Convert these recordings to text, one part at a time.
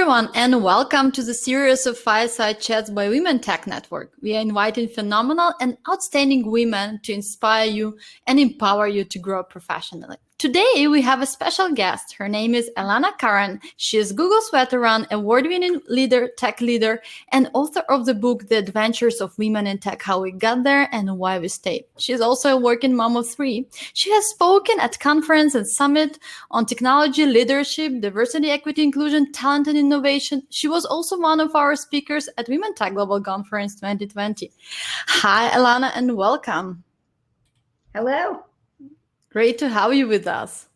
everyone, and welcome to the series of Fireside Chats by WomenTech Network. We are inviting phenomenal and outstanding women to inspire you and empower you to grow professionally. Today, we have a special guest. Her name is Alana Karen. She is Google's veteran, award-winning leader, tech leader, and author of the book, The Adventures of Women in Tech, How We Got There and Why We Stayed. She is also a working mom of 3. She has spoken at conference and summit on technology, leadership, diversity, equity, inclusion, talent, and innovation. She was also one of our speakers at WomenTech Global Conference 2020. Hi, Alana, and welcome. Hello. Great to have you with us.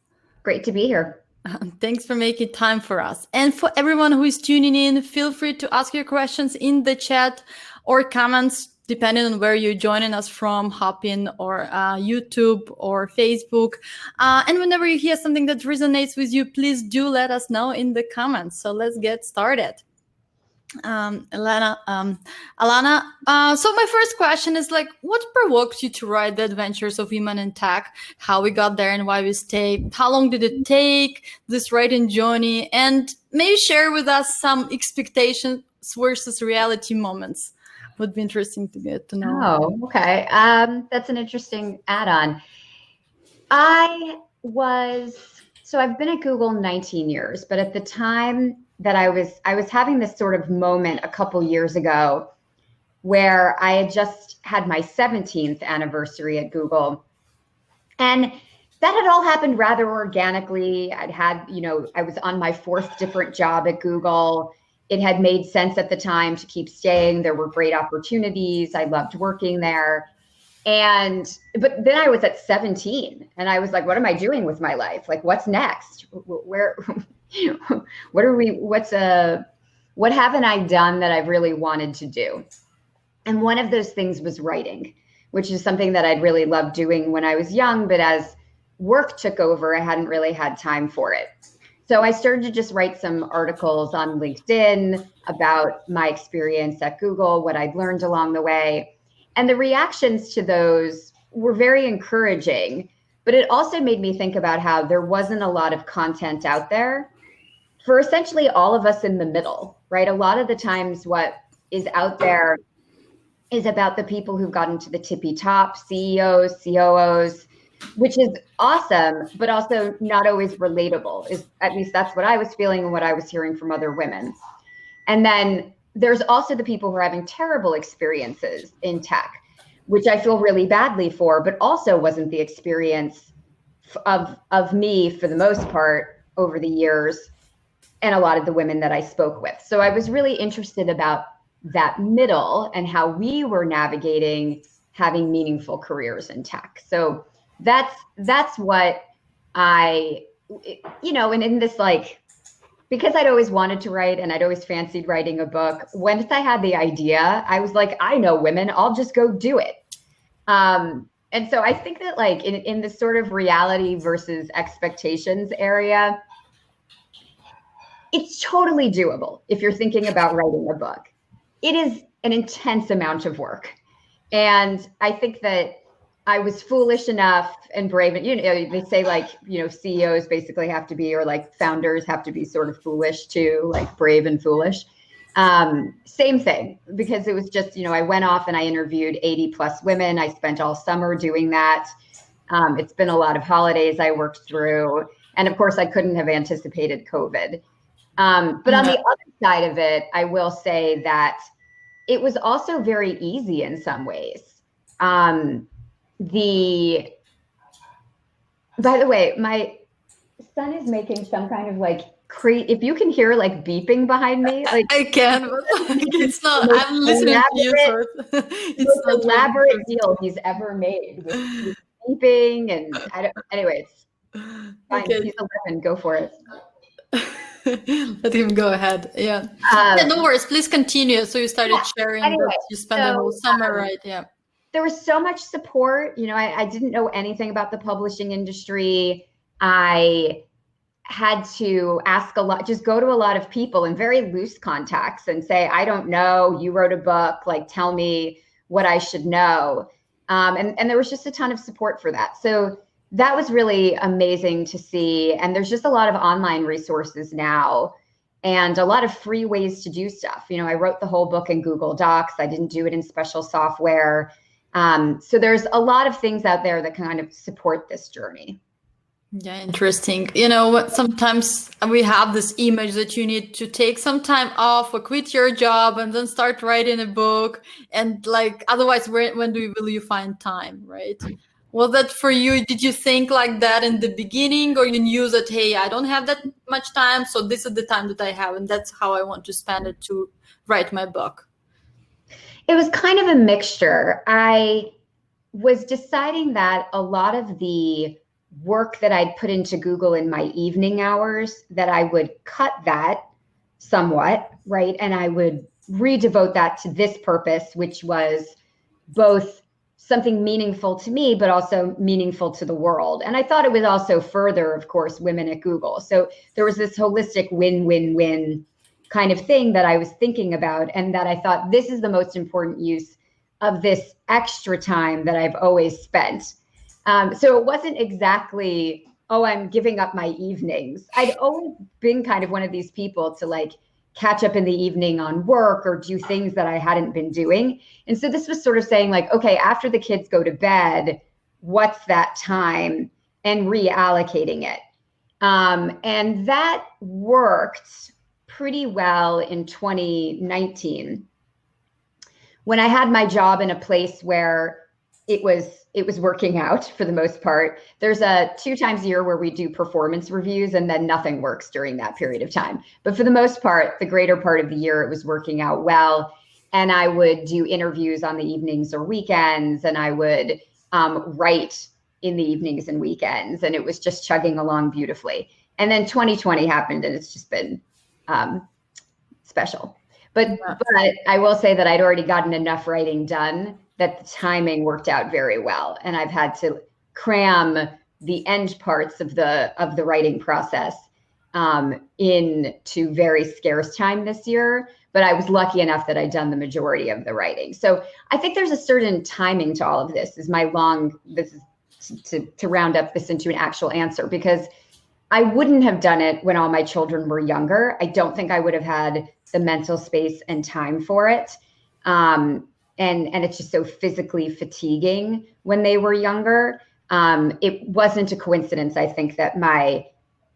Great to be here. Thanks for making time for us. And for everyone who is tuning in, feel free to ask your questions in the chat or comments, depending on where you're joining us from, Hopin or YouTube or Facebook. And whenever you hear something that resonates with you, please do let us know in the comments. So let's get started. Alana, so my first question is what provoked you to write The Adventures of Women in Tech, How We Got There and Why We Stayed? How long did it take, this writing journey? And maybe share with us some expectations versus reality moments. Would be interesting to get to know. Oh, okay. That's an interesting add-on. I've been at Google 19 years, but at the time that I was having this sort of moment a couple years ago where I had just had my 17th anniversary at Google. And that had all happened rather organically. I was on my 4th different job at Google. It had made sense at the time to keep staying. There were great opportunities. I loved working there. But then I was at 17 and I was like, what am I doing with my life? Like, what's next? What haven't I done that I've really wanted to do? And one of those things was writing, which is something that I'd really loved doing when I was young, but as work took over, I hadn't really had time for it. So I started to just write some articles on LinkedIn about my experience at Google, what I'd learned along the way. And the reactions to those were very encouraging, but it also made me think about how there wasn't a lot of content out there for essentially all of us in the middle, right? A lot of the times what is out there is about the people who've gotten to the tippy top, CEOs, COOs, which is awesome, but also not always relatable. At least that's what I was feeling and what I was hearing from other women. And then there's also the people who are having terrible experiences in tech, which I feel really badly for, but also wasn't the experience of me for the most part over the years and a lot of the women that I spoke with. So I was really interested about that middle and how we were navigating having meaningful careers in tech. So that's what and in this, because I'd always wanted to write and I'd always fancied writing a book, once I had the idea, I was like, I know women, I'll just go do it. And so I think that in this sort of reality versus expectations area, it's totally doable if you're thinking about writing a book. It is an intense amount of work. And I think that I was foolish enough and brave. And, they say CEOs basically have to be, or founders have to be sort of foolish too, brave and foolish. Same thing, because it was just, I went off and I interviewed 80 plus women. I spent all summer doing that. It's been a lot of holidays I worked through. And of course I couldn't have anticipated COVID. But on the other side of it, I will say that it was also very easy in some ways. By the way, my son is making some kind of if you can hear beeping behind me, I can, but it's not. I'm listening to you. It's the most elaborate deal he's ever made with beeping, and anyway, it's fine. Okay. He's 11. Go for it. Let him go ahead. Yeah. No worries. Please continue. So you started sharing that you spent the whole summer, right? Yeah. There was so much support. I didn't know anything about the publishing industry. I had to ask just go to a lot of people in very loose contacts and say, I don't know, you wrote a book, tell me what I should know. And there was just a ton of support for that. So that was really amazing to see. And there's just a lot of online resources now and a lot of free ways to do stuff. You know, I wrote the whole book in Google Docs. I didn't do it in special software. So there's a lot of things out there that kind of support this journey. Yeah, interesting. You know, sometimes we have this image that you need to take some time off or quit your job and then start writing a book. And like, otherwise, when will you find time, right? Was that for you? Did you think like that in the beginning, or you knew that, hey, I don't have that much time, so this is the time that I have, and that's how I want to spend it to write my book? It was kind of a mixture. I was deciding that a lot of the work that I'd put into Google in my evening hours, that I would cut that somewhat, right? And I would redevote that to this purpose, which was both something meaningful to me, but also meaningful to the world. And I thought it would also further, of course, women at Google. So there was this holistic win-win-win kind of thing that I was thinking about, and that I thought, this is the most important use of this extra time that I've always spent. So it wasn't exactly, oh, I'm giving up my evenings. I'd always been kind of one of these people to like catch up in the evening on work or do things that I hadn't been doing. And so this was sort of saying like, okay, after the kids go to bed, what's that time, and reallocating it. And that worked pretty well in 2019 when I had my job in a place where it was working out for the most part. There's 2 times a year where we do performance reviews, and then nothing works during that period of time. But for the most part, the greater part of the year, it was working out well. And I would do interviews on the evenings or weekends, and I would write in the evenings and weekends, and it was just chugging along beautifully. And then 2020 happened, and it's just been special. But I will say that I'd already gotten enough writing done that the timing worked out very well. And I've had to cram the end parts of the writing process into very scarce time this year. But I was lucky enough that I'd done the majority of the writing. So I think there's a certain timing to all of this. This is to round up this into an actual answer, because I wouldn't have done it when all my children were younger. I don't think I would have had the mental space and time for it. And it's just so physically fatiguing when they were younger. It wasn't a coincidence, I think, that my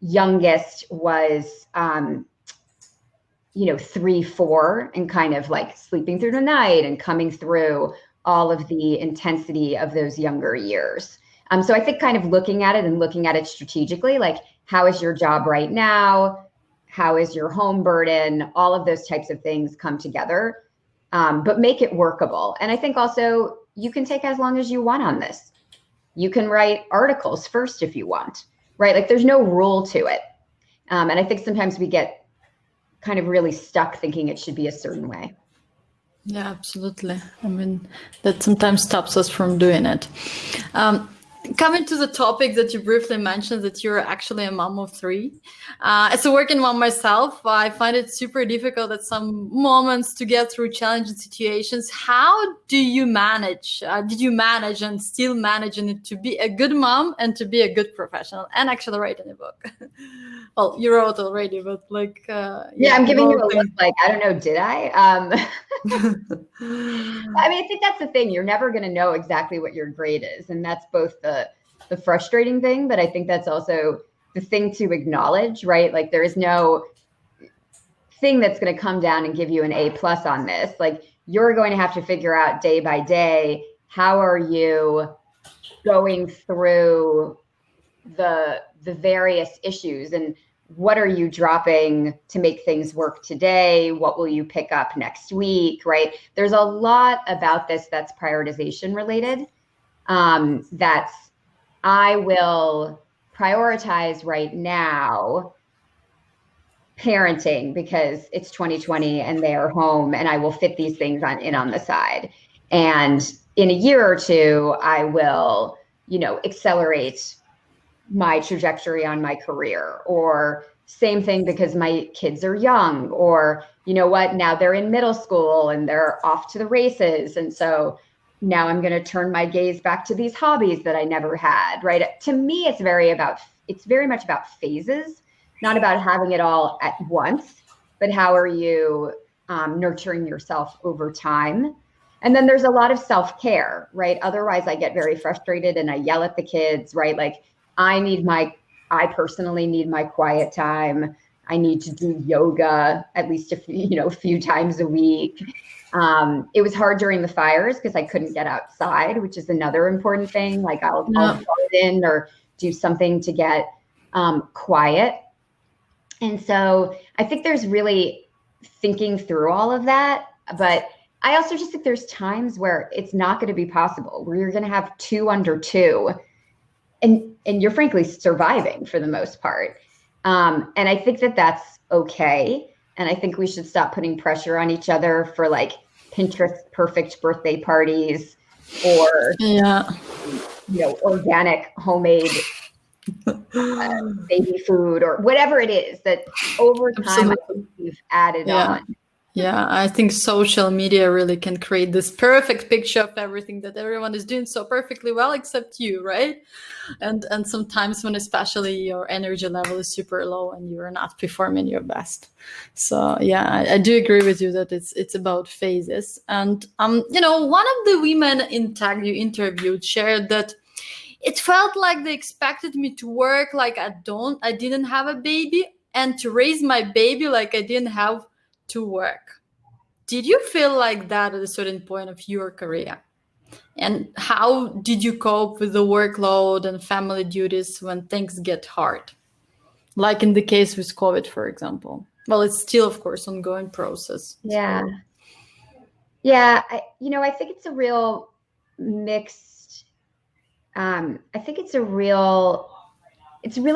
youngest was, 3, 4, and kind of like sleeping through the night and coming through all of the intensity of those younger years. So I think kind of looking at it strategically, like, how is your job right now? How is your home burden? All of those types of things come together, but make it workable. And I think also you can take as long as you want on this. You can write articles first if you want, right? Like, there's no rule to it. And I think sometimes we get kind of really stuck thinking it should be a certain way. Yeah, absolutely. I mean, that sometimes stops us from doing it. Coming to the topic that you briefly mentioned, that you're actually a mom of 3. As a working mom myself, I find it super difficult at some moments to get through challenging situations. How do you manage? Did you manage and still managing it to be a good mom and to be a good professional and actually writing a book? Well, you wrote already, but like... yeah, I'm giving you a look like, I don't know, did I? I mean, I think that's the thing. You're never going to know exactly what your grade is. And that's both the frustrating thing, but I think that's also the thing to acknowledge, right? Like, there is no thing that's going to come down and give you an A+ on this. Like, you're going to have to figure out day by day, how are you going through the various issues, and what are you dropping to make things work today? What will you pick up next week, right? There's a lot about this that's prioritization related. That's, I will prioritize right now parenting because it's 2020 and they are home, and I will fit these things on the side. And in a year or 2, I will, accelerate my trajectory on my career, or same thing because my kids are young, or now they're in middle school and they're off to the races. And so now I'm going to turn my gaze back to these hobbies that I never had, right? To me, it's very much about phases, not about having it all at once. but how are you nurturing yourself over time? And then there's a lot of self-care, right? Otherwise I get very frustrated and I yell at the kids, right? Like I personally need my quiet time. I need to do yoga at least a few times a week. It was hard during the fires because I couldn't get outside, which is another important thing. Like I'll garden or do something to get quiet. And so I think there's really thinking through all of that. But I also just think there's times where it's not going to be possible, where you're going to have 2 under 2 and you're frankly surviving for the most part. And I think that that's okay. And I think we should stop putting pressure on each other for like Pinterest perfect birthday parties or, organic homemade baby food or whatever it is that over time I think we've added on. Yeah, I think social media really can create this perfect picture of everything that everyone is doing so perfectly well except you, right? And sometimes when especially your energy level is super low and you're not performing your best. So yeah, I do agree with you that it's about phases. And one of the women in tech you interviewed shared that it felt like they expected me to work like I didn't have a baby, and to raise my baby like I didn't have to work. Did you feel like that at a certain point of your career? And how did you cope with the workload and family duties when things get hard? Like in the case with COVID, for example. Well, it's still, of course, ongoing process. Yeah. Yeah. I think it's a real mixed, I think it's really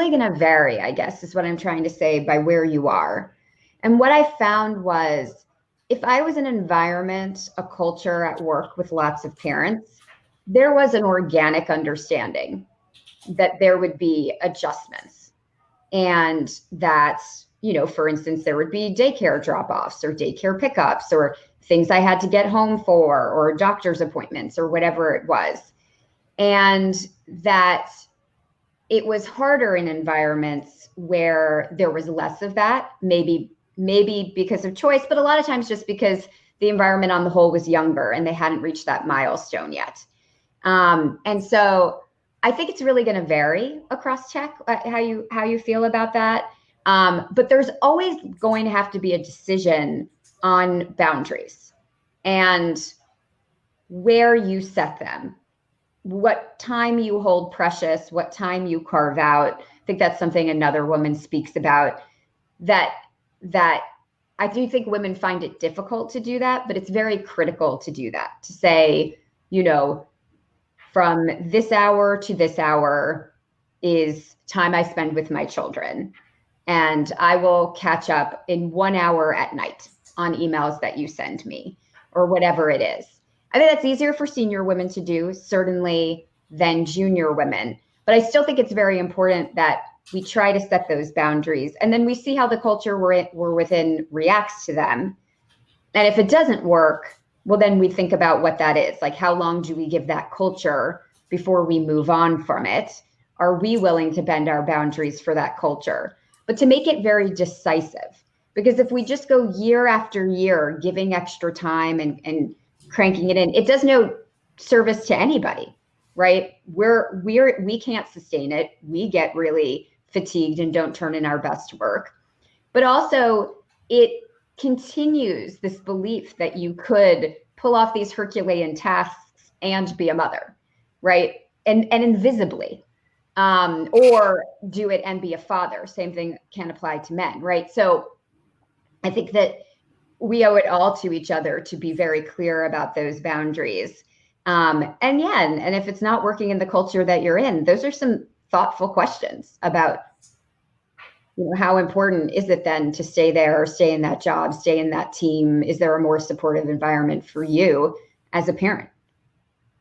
going to vary, I guess, is what I'm trying to say, by where you are. And what I found was if I was in an environment, a culture at work with lots of parents, there was an organic understanding that there would be adjustments and that, for instance, there would be daycare drop-offs or daycare pickups or things I had to get home for or doctor's appointments or whatever it was. And that it was harder in environments where there was less of that, maybe because of choice, but a lot of times just because the environment on the whole was younger and they hadn't reached that milestone yet. And so I think it's really going to vary across tech, how you feel about that. But there's always going to have to be a decision on boundaries and where you set them, what time you hold precious, what time you carve out. I think that's something another woman speaks about, that I do think women find it difficult to do that, but it's very critical to do that, to say, from this hour to this hour is time I spend with my children. And I will catch up in 1 hour at night on emails that you send me or whatever it is. I think that's easier for senior women to do, certainly, than junior women. But I still think it's very important that we try to set those boundaries, and then we see how the culture we're within reacts to them. And if it doesn't work, well, then we think about what that is. Like, how long do we give that culture before we move on from it? Are we willing to bend our boundaries for that culture? But to make it very decisive, because if we just go year after year giving extra time and cranking it in, it does no service to anybody, right? We can't sustain it. We get really fatigued and don't turn in our best work. But also it continues this belief that you could pull off these Herculean tasks and be a mother, right? And invisibly, or do it and be a father. Same thing can apply to men, right? So I think that we owe it all to each other to be very clear about those boundaries. And if it's not working in the culture that you're in, those are some thoughtful questions about, how important is it then to stay there, or stay in that job, stay in that team? Is there a more supportive environment for you as a parent?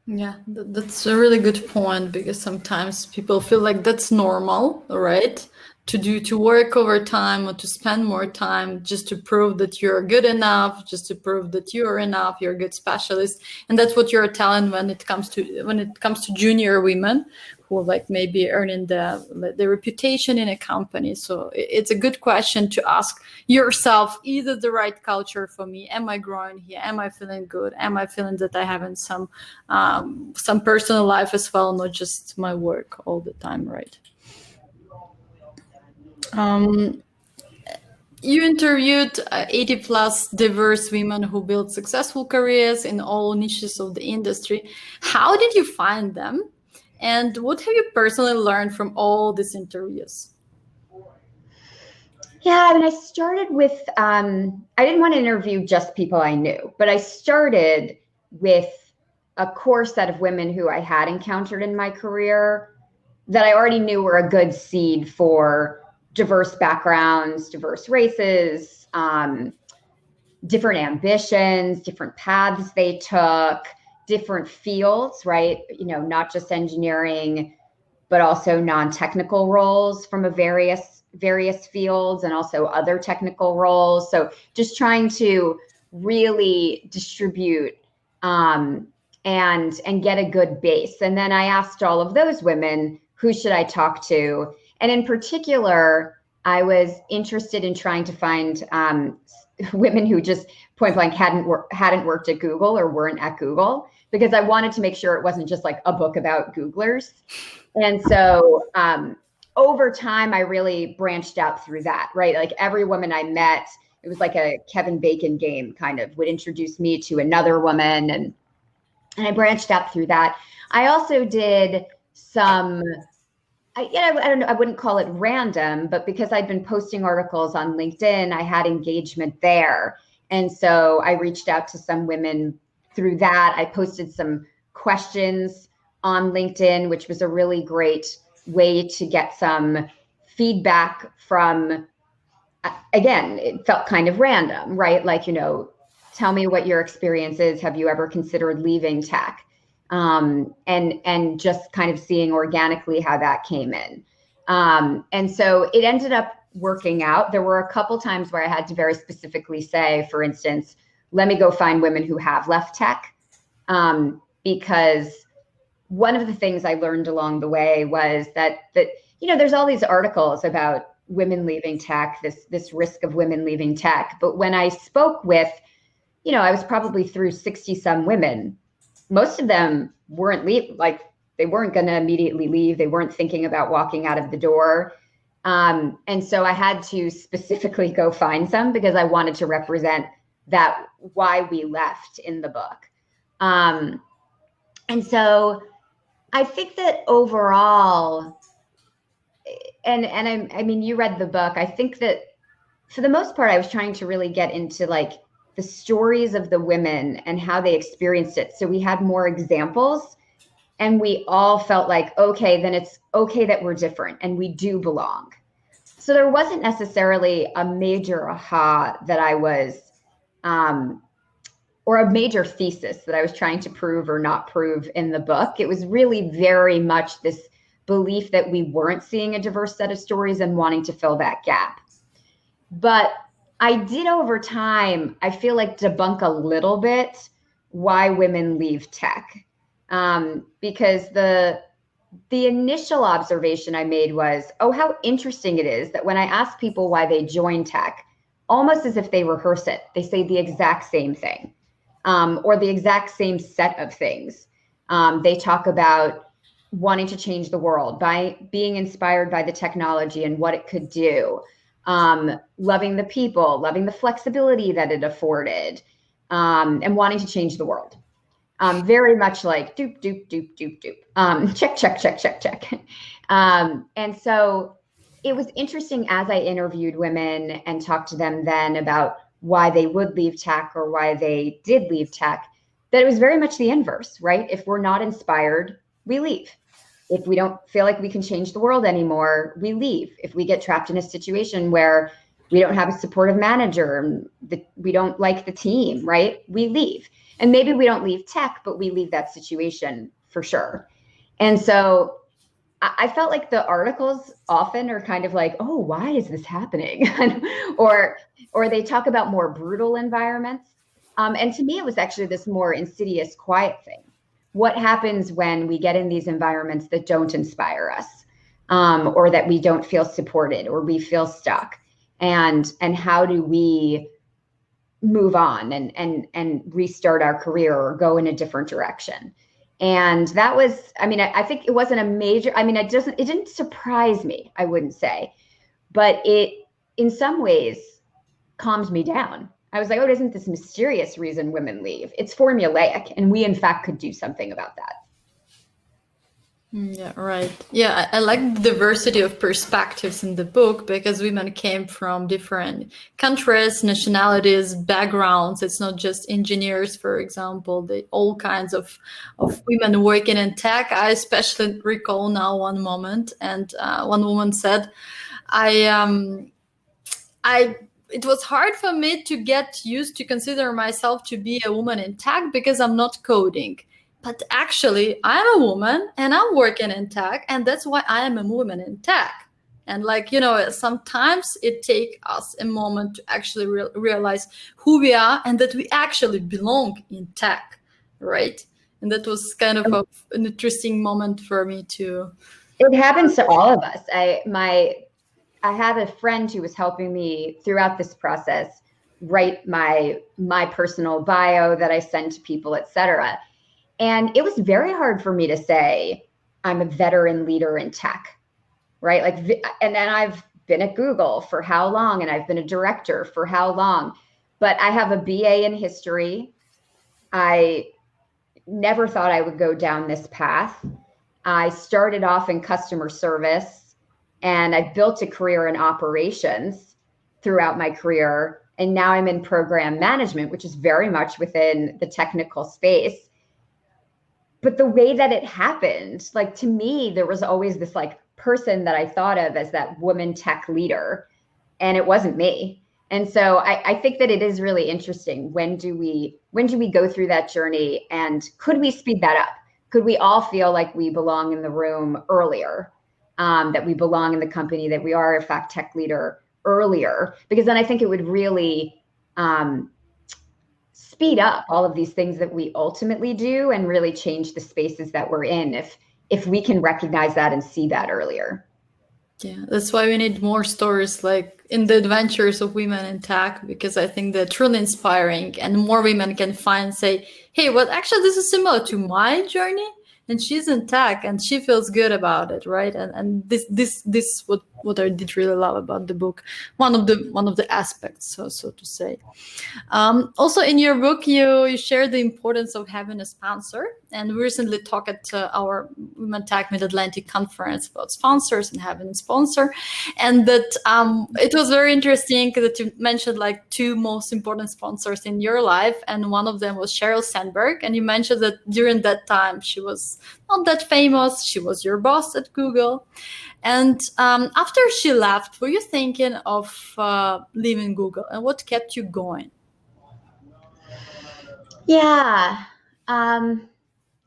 Yeah, that's a really good point, because sometimes people feel like that's normal, right? to work overtime or to spend more time just to prove that you're good enough, just to prove that you're enough, you're a good specialist. And that's what you're telling when it comes to junior women who like maybe earning the reputation in a company. So it's a good question to ask yourself, is it the right culture for me? Am I growing here? Am I feeling good? Am I feeling that I have in some personal life as well, not just my work all the time, right? You interviewed 80 plus diverse women who built successful careers in all niches of the industry. How did you find them? And what have you personally learned from all these interviews? Yeah, I mean, I started with, I didn't want to interview just people I knew, but I started with a core set of women who I had encountered in my career that I already knew were a good seed for diverse backgrounds, diverse races, different ambitions, different paths they took, different fields, right? You know, not just engineering, but also non-technical roles from various fields, and also other technical roles. So just trying to really distribute and get a good base. And then I asked all of those women, who should I talk to? And in particular, I was interested in trying to find women who just point blank hadn't worked at Google or weren't at Google, because I wanted to make sure it wasn't just like a book about Googlers. And so over time, I really branched out through that, right? Like every woman I met, it was like a Kevin Bacon game, kind of would introduce me to another woman, and I branched out through that. I also did some, I don't know, I wouldn't call it random, but because I'd been posting articles on LinkedIn, I had engagement there. And so I reached out to some women through that. I posted some questions on LinkedIn, which was a really great way to get some feedback from, again, it felt kind of random, right? Like, you know, tell me what your experience is. Have you ever considered leaving tech? And just kind of seeing organically how that came in. And so it ended up working out. There were a couple times where I had to very specifically say, for instance, let me go find women who have left tech. Because one of the things I learned along the way was that you know, there's all these articles about women leaving tech, this risk of women leaving tech. But when I spoke with, you know, I was probably through 60 some women, most of them weren't they weren't going to immediately leave. They weren't thinking about walking out of the door. And so I had to specifically go find some, because I wanted to represent that why we left in the book. And so I think that overall, and I mean, you read the book. I think that for the most part, I was trying to really get into like the stories of the women and how they experienced it. So we had more examples, and we all felt like, okay, then it's okay that we're different and we do belong. So there wasn't necessarily a major aha that I was, or a major thesis that I was trying to prove or not prove in the book. It was really very much this belief that we weren't seeing a diverse set of stories and wanting to fill that gap. But I did over time, I feel like, debunk a little bit why women leave tech. Because the initial observation I made was, oh, how interesting it is that when I ask people why they join tech, almost as if they rehearse it, they say the exact same thing, or the exact same set of things. They talk about wanting to change the world, by being inspired by the technology and what it could do, loving the people, loving the flexibility that it afforded, and wanting to change the world. Very much like doop, doop, doop, doop, doop. Check, check, check, check, check. And so it was interesting as I interviewed women and talked to them then about why they would leave tech or why they did leave tech, that it was very much the inverse, right? If we're not inspired, we leave. If we don't feel like we can change the world anymore, we leave. If we get trapped in a situation where we don't have a supportive manager, we don't like the team, right? We leave. And maybe we don't leave tech, but we leave that situation for sure. And so I felt like the articles often are kind of like, oh, why is this happening? or they talk about more brutal environments. And to me, it was actually this more insidious, quiet thing. What happens when we get in these environments that don't inspire us, or that we don't feel supported, or we feel stuck? And how do we move on and restart our career or go in a different direction? And that was, I mean, I think it wasn't a major, I mean, it didn't surprise me, I wouldn't say, but it, in some ways, calmed me down. I was like, oh, it isn't this mysterious reason women leave. It's formulaic, and we, in fact, could do something about that. Yeah, right. Yeah, I like the diversity of perspectives in the book because women came from different countries, nationalities, backgrounds. It's not just engineers, for example. All kinds of women working in tech. I especially recall now one moment, and one woman said, it was hard for me to get used to consider myself to be a woman in tech because I'm not coding. But actually, I'm a woman and I'm working in tech, and that's why I am a woman in tech. And like, sometimes it takes us a moment to actually realize who we are and that we actually belong in tech, right? And that was kind of an interesting moment for me too. It happens to all of us. I had a friend who was helping me throughout this process write my personal bio that I send to people, et cetera. And it was very hard for me to say, I'm a veteran leader in tech, right? Like, and then I've been at Google for how long? And I've been a director for how long? But I have a BA in history. I never thought I would go down this path. I started off in customer service, and I built a career in operations throughout my career. And now I'm in program management, which is very much within the technical space. But the way that it happened, like, to me, there was always this like person that I thought of as that woman tech leader, and it wasn't me. And so I think that it is really interesting. When do we go through that journey, and could we speed that up? Could we all feel like we belong in the room earlier, that we belong in the company, that we are in fact tech leader earlier? Because then I think it would really speed up all of these things that we ultimately do, and really change the spaces that we're in if we can recognize that and see that earlier. Yeah, that's why we need more stories like in the adventures of women in tech, because I think they're truly inspiring, and more women can say, hey, well, actually, this is similar to my journey, and she's in tech and she feels good about it, right? And this what I did really love about the book. One of the aspects, so to say. Also, in your book, you share the importance of having a sponsor, and we recently talked at our WomenTech Mid-Atlantic conference about sponsors and having a sponsor, and that it was very interesting that you mentioned like two most important sponsors in your life, and one of them was Sheryl Sandberg, and you mentioned that during that time she was not that famous. She was your boss at Google. And after she left, were you thinking of leaving Google, and what kept you going? Yeah. And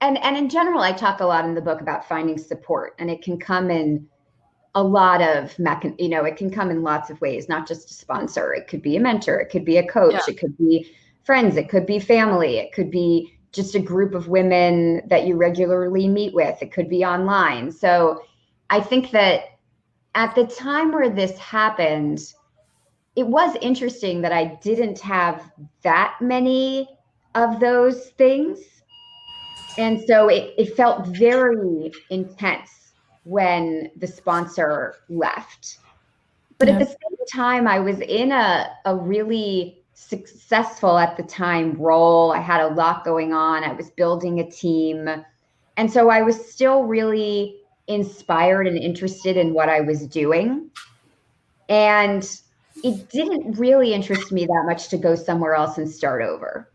in general, I talk a lot in the book about finding support, and it can come in a lot of, it can come in lots of ways, not just a sponsor. It could be a mentor. It could be a coach. Yeah. It could be friends. It could be family. It could be just a group of women that you regularly meet with. It could be online. So I think that at the time where this happened, it was interesting that I didn't have that many of those things. And so it felt very intense when the sponsor left. But yeah. At the same time, I was in a really successful at the time role. I had a lot going on. I was building a team. And so I was still really inspired and interested in what I was doing. And it didn't really interest me that much to go somewhere else and start over.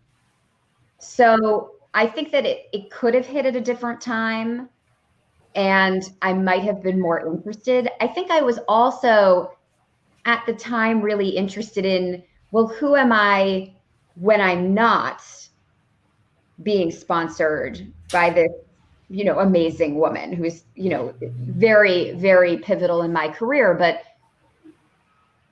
So I think that it could have hit at a different time, and I might have been more interested. I think I was also at the time really interested in, well, who am I when I'm not being sponsored by this amazing woman who's, very, very pivotal in my career, but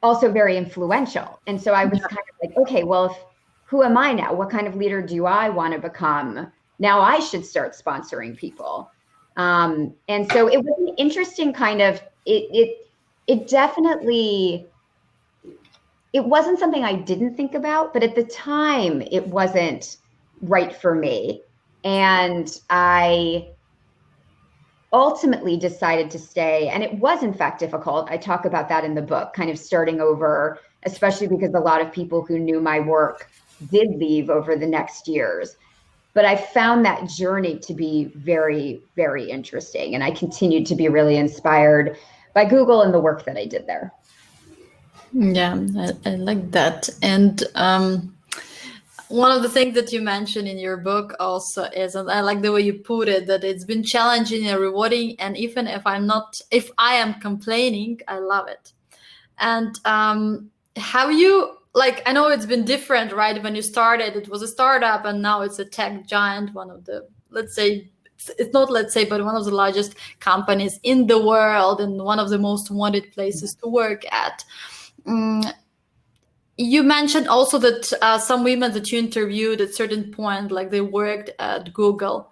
also very influential. And so I was kind of like, okay, well, who am I now? What kind of leader do I want to become? Now I should start sponsoring people. And so it was an interesting kind of, it definitely, it wasn't something I didn't think about, but at the time it wasn't right for me. And I ultimately decided to stay. And it was in fact difficult. I talk about that in the book, kind of starting over, especially because a lot of people who knew my work did leave over the next years. But I found that journey to be very, very interesting. And I continued to be really inspired by Google and the work that I did there. Yeah, I like that. And one of the things that you mentioned in your book also is, and I like the way you put it, that it's been challenging and rewarding. And even if I am complaining, I love it. And how you, like, I know it's been different, right? When you started, it was a startup, and now it's a tech giant, one of the, let's say, it's not let's say, but one of the largest companies in the world and one of the most wanted places to work at. You mentioned also that some women that you interviewed at certain point, like they worked at Google.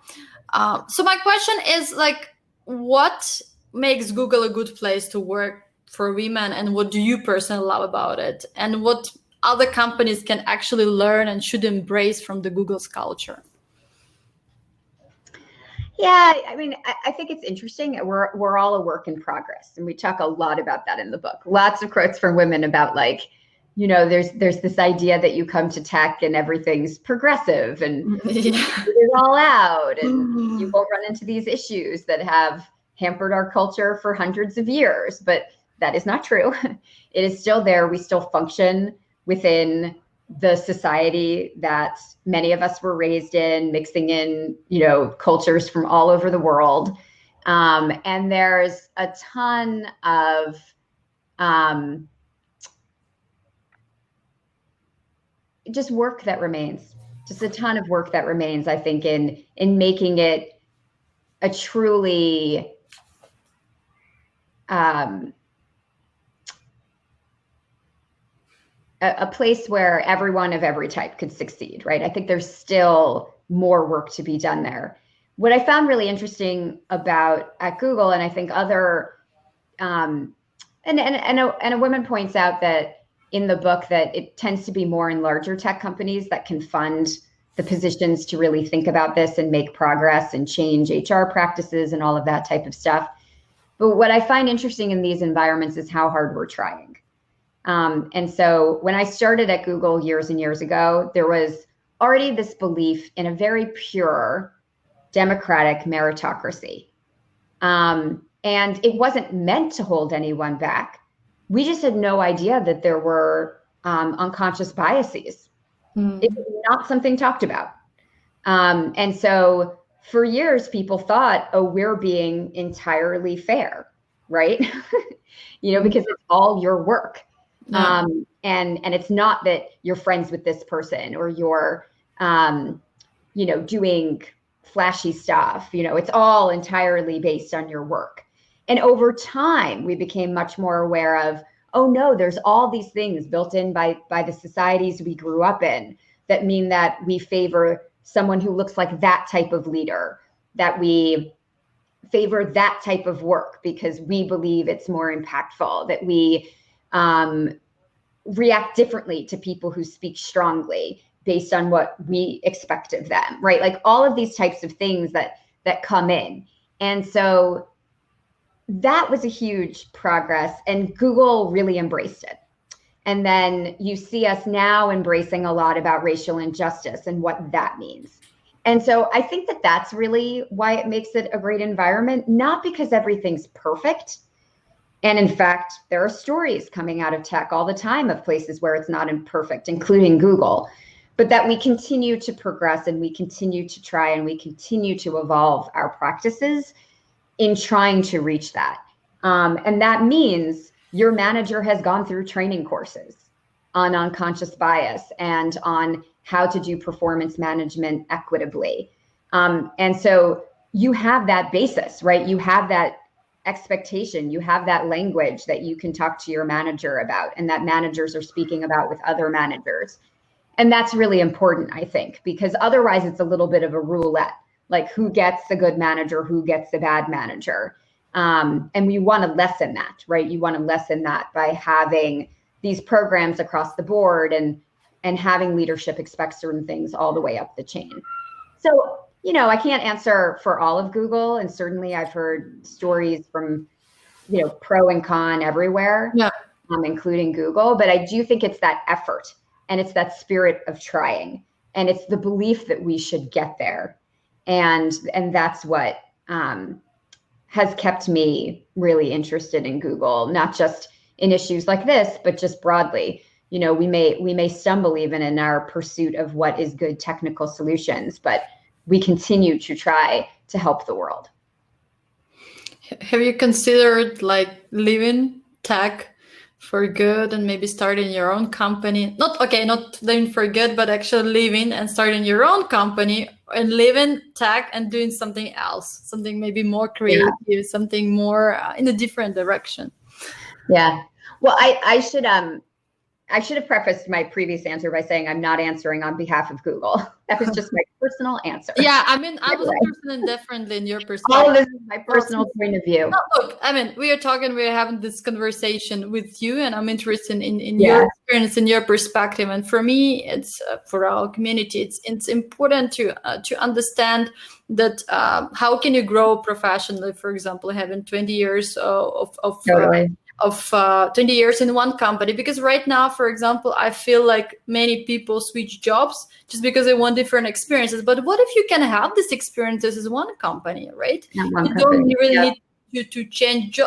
So my question is, like, what makes Google a good place to work for women, and what do you personally love about it, and what other companies can actually learn and should embrace from the Google's culture? Yeah, I mean, I think it's interesting. We're all a work in progress, and we talk a lot about that in the book. Lots of quotes from women about, like, there's this idea that you come to tech and everything's progressive and you figure it all out, and you won't run into these issues that have hampered our culture for hundreds of years. But that is not true. It is still there. We still function within the society that many of us were raised in, mixing in, cultures from all over the world. And there's a ton of just work that remains, just a ton of work that remains, I think, in making it a truly a place where everyone of every type could succeed, right? I think there's still more work to be done there. What I found really interesting at Google, and I think other, and a woman points out that in the book that it tends to be more in larger tech companies that can fund the positions to really think about this and make progress and change HR practices and all of that type of stuff. But what I find interesting in these environments is how hard we're trying. And so when I started at Google years and years ago, there was already this belief in a very pure democratic meritocracy. And it wasn't meant to hold anyone back. We just had no idea that there were unconscious biases. It was not something talked about. And so for years, people thought, oh, we're being entirely fair, right? Because it's all your work. Yeah. And it's not that you're friends with this person or you're, doing flashy stuff. It's all entirely based on your work. And over time, we became much more aware of, oh no, there's all these things built in by the societies we grew up in that mean that we favor someone who looks like that type of leader, that we favor that type of work because we believe it's more impactful, that we react differently to people who speak strongly based on what we expect of them, right? Like all of these types of things that come in. And so that was a huge progress, and Google really embraced it. And then you see us now embracing a lot about racial injustice and what that means. And so I think that that's really why it makes it a great environment, not because everything's perfect. And in fact, there are stories coming out of tech all the time of places where it's not imperfect, including Google, but that we continue to progress and we continue to try and we continue to evolve our practices in trying to reach that. And that means your manager has gone through training courses on unconscious bias and on how to do performance management equitably. And so you have that basis, right? You have that expectation, you have that language that you can talk to your manager about, and that managers are speaking about with other managers. And that's really important, I think, because otherwise it's a little bit of a roulette, like who gets the good manager, who gets the bad manager. And we want to lessen that, right? You want to lessen that by having these programs across the board and having leadership expect certain things all the way up the chain. So, you know, I can't answer for all of Google, and certainly I've heard stories from, you know, pro and con everywhere, Yeah. Including Google, but I do think it's that effort and it's that spirit of trying, and it's the belief that we should get there. And that's what has kept me really interested in Google, not just in issues like this, but just broadly. You know, we may stumble even in our pursuit of what is good technical solutions, but we continue to try to help the world. Have you considered like leaving tech for good and maybe starting your own company? Not leaving for good, but actually leaving and starting your own company and leaving tech and doing something else, something maybe more creative, something more in a different direction. Yeah. Well, I should have prefaced my previous answer by saying I'm not answering on behalf of Google. That was just my personal answer. Yeah, I mean, I was listening differently in your perspective. All of this is my personal point of view. No, look, I mean, we're having this conversation with you, and I'm interested in your experience and your perspective. And for me, it's for our community, it's important to understand that how can you grow professionally? For example, having 20 years of 20 years in one company, because right now, for example, I feel like many people switch jobs just because they want different experiences. But what if you can have these experiences as one company, right? You don't really need to change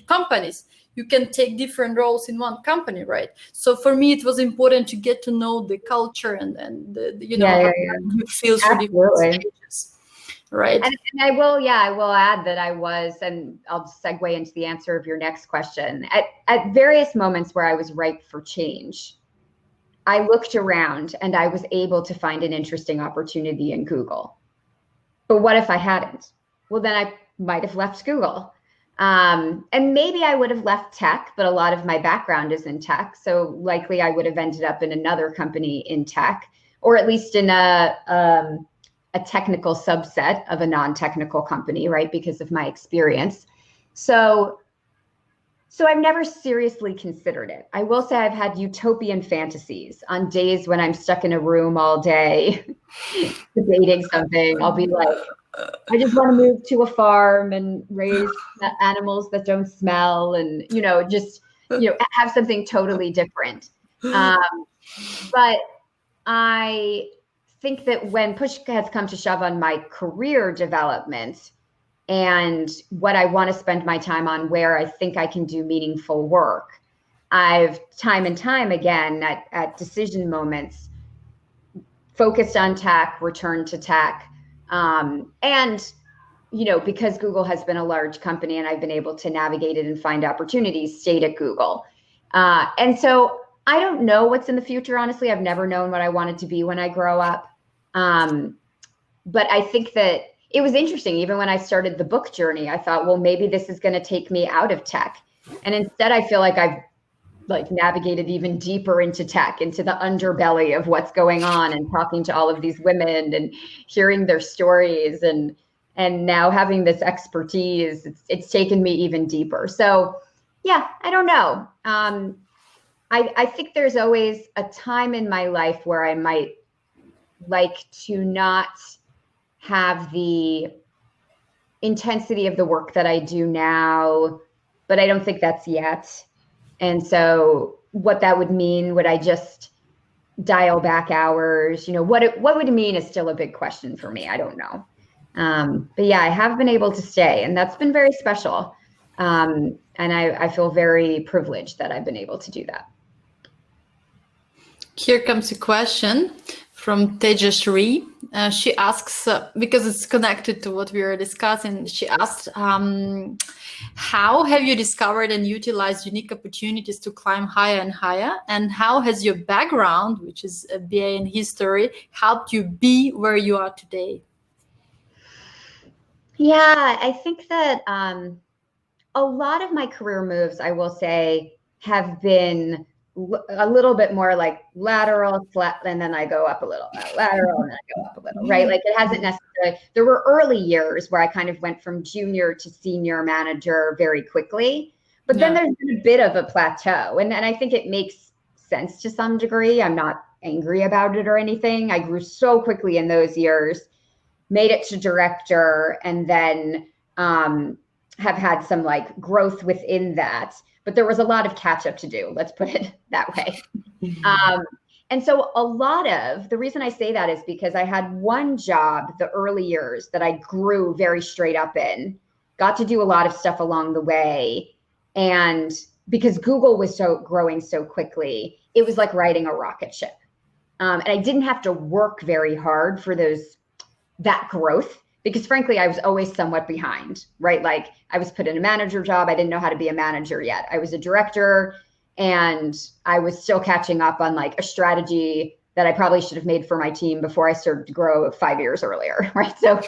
companies. You can take different roles in one company, right? So for me, it was important to get to know the culture and how you feel through different stages. Right. And I will add that I was, and I'll segue into the answer of your next question. At various moments where I was ripe for change, I looked around and I was able to find an interesting opportunity in Google. But what if I hadn't? Well, then I might have left Google. And maybe I would have left tech, but a lot of my background is in tech. So likely I would have ended up in another company in tech, or at least in a technical subset of a non-technical company, right? Because of my experience. So I've never seriously considered it. I will say I've had utopian fantasies on days when I'm stuck in a room all day debating something. I'll be like, I just want to move to a farm and raise animals that don't smell, and just have something totally different. But I think that when push has come to shove on my career development and what I want to spend my time on, where I think I can do meaningful work, I've time and time again at decision moments focused on tech, returned to tech. And because Google has been a large company and I've been able to navigate it and find opportunities, stayed at Google. And so I don't know what's in the future, honestly. I've never known what I wanted to be when I grow up. But I think that it was interesting. Even when I started the book journey, I thought, well, maybe this is going to take me out of tech. And instead, I feel like I've navigated even deeper into tech, into the underbelly of what's going on, and talking to all of these women and hearing their stories, and now having this expertise, it's taken me even deeper. So yeah, I don't know. I think there's always a time in my life where I might like to not have the intensity of the work that I do now, but I don't think that's yet. And so what that would mean, would I just dial back hours? What would it mean is still a big question for me. I don't know. But yeah, I have been able to stay, and that's been very special. And I feel very privileged that I've been able to do that. Here comes a question from Tejashri. She asks, because it's connected to what we were discussing, she asked, how have you discovered and utilized unique opportunities to climb higher and higher? And how has your background, which is a BA in history, helped you be where you are today? Yeah, I think that a lot of my career moves, I will say, have been a little bit more like lateral, flat, and then I go up a little, lateral, and then I go up a little, right? Like it hasn't necessarily, there were early years where I kind of went from junior to senior manager very quickly, but then there's been a bit of a plateau. And I think it makes sense to some degree. I'm not angry about it or anything. I grew so quickly in those years, made it to director, and then have had some like growth within that. But there was a lot of catch up to do. Let's put it that way. And so a lot of the reason I say that is because I had one job the early years that I grew very straight up in, got to do a lot of stuff along the way. And because Google was so growing so quickly, it was like riding a rocket ship. And I didn't have to work very hard for that growth, because frankly, I was always somewhat behind, right? Like I was put in a manager job. I didn't know how to be a manager yet. I was a director and I was still catching up on like a strategy that I probably should have made for my team before I started to grow 5 years earlier, right? So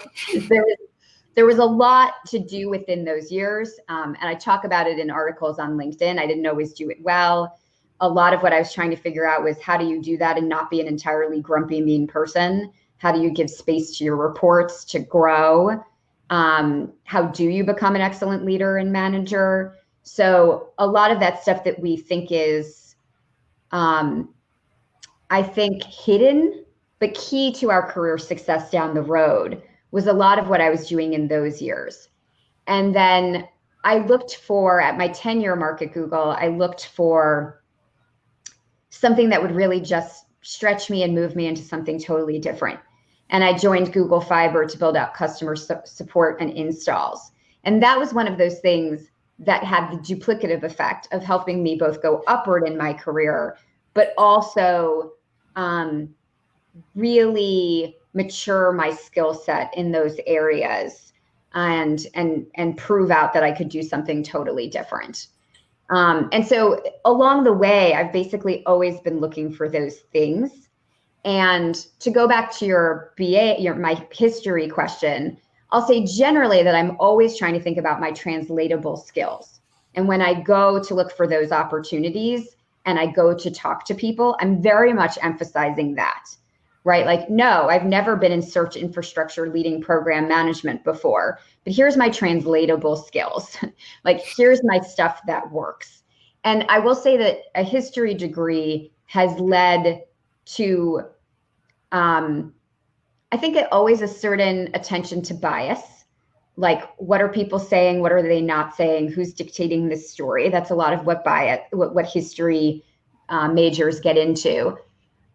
there was a lot to do within those years. And I talk about it in articles on LinkedIn. I didn't always do it well. A lot of what I was trying to figure out was how do you do that and not be an entirely grumpy, mean person? How do you give space to your reports to grow? How do you become an excellent leader and manager? So a lot of that stuff that we think is, I think, hidden, but key to our career success down the road was a lot of what I was doing in those years. And then I looked for, at my 10-year mark at Google, I looked for something that would really just stretch me and move me into something totally different. And I joined Google Fiber to build out customer support and installs. And that was one of those things that had the duplicative effect of helping me both go upward in my career, but also really mature my skill set in those areas and prove out that I could do something totally different. And so along the way, I've basically always been looking for those things. And to go back to your my history question, I'll say generally that I'm always trying to think about my translatable skills. And when I go to look for those opportunities and I go to talk to people, I'm very much emphasizing that, right? Like, no, I've never been in search infrastructure leading program management before, but here's my translatable skills. Like, here's my stuff that works. And I will say that a history degree has led to, I think it always a certain attention to bias. Like, what are people saying? What are they not saying? Who's dictating this story? That's a lot of what history majors get into.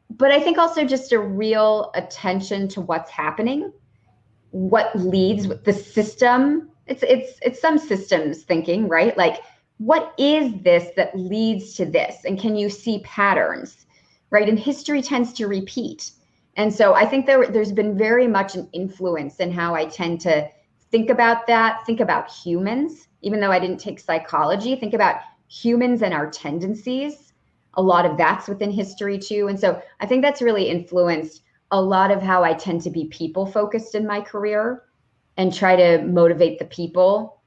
But I think also just a real attention to what's happening, what leads the system. It's some systems thinking, right? Like, what is this that leads to this? And can you see patterns, right? And history tends to repeat. And so I think there's been very much an influence in how I tend to think about that, think about humans, even though I didn't take psychology, think about humans and our tendencies. A lot of that's within history too. And so I think that's really influenced a lot of how I tend to be people focused in my career and try to motivate the people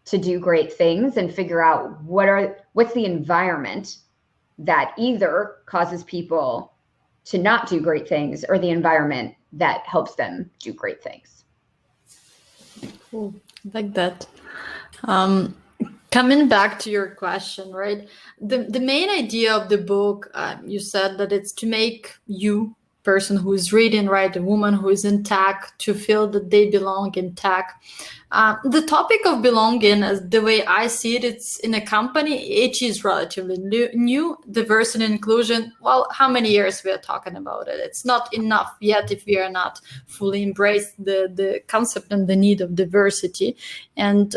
to do great things and figure out what's the environment that either causes people to not do great things or the environment that helps them do great things. Cool. Like that. Coming back to your question, right? The main idea of the book, you said that it's to make you, person who is reading, right, a woman who is in tech, to feel that they belong in tech. The topic of belonging, as the way I see it, it's in a company, it is relatively new. Diversity and inclusion, well, how many years we are talking about it? It's not enough yet if we are not fully embrace the concept and the need of diversity. And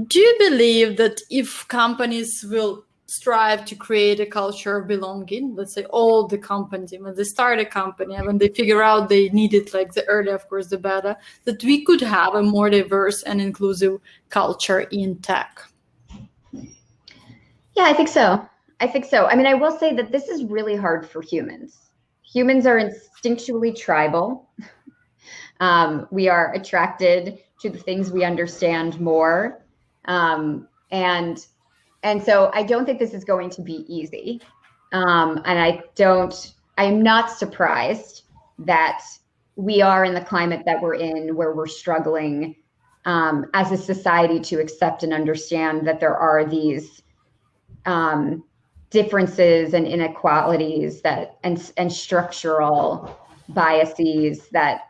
do you believe that if companies will strive to create a culture of belonging, let's say all the companies, when they start a company and when they figure out they need it, like the earlier, of course, the better, that we could have a more diverse and inclusive culture in tech? Yeah, I think so. I mean, I will say that this is really hard for humans. Humans are instinctually tribal. We are attracted to the things we understand more. And so I don't think this is going to be easy. And I'm not surprised that we are in the climate that we're in, where we're struggling as a society to accept and understand that there are these differences and inequalities and structural biases that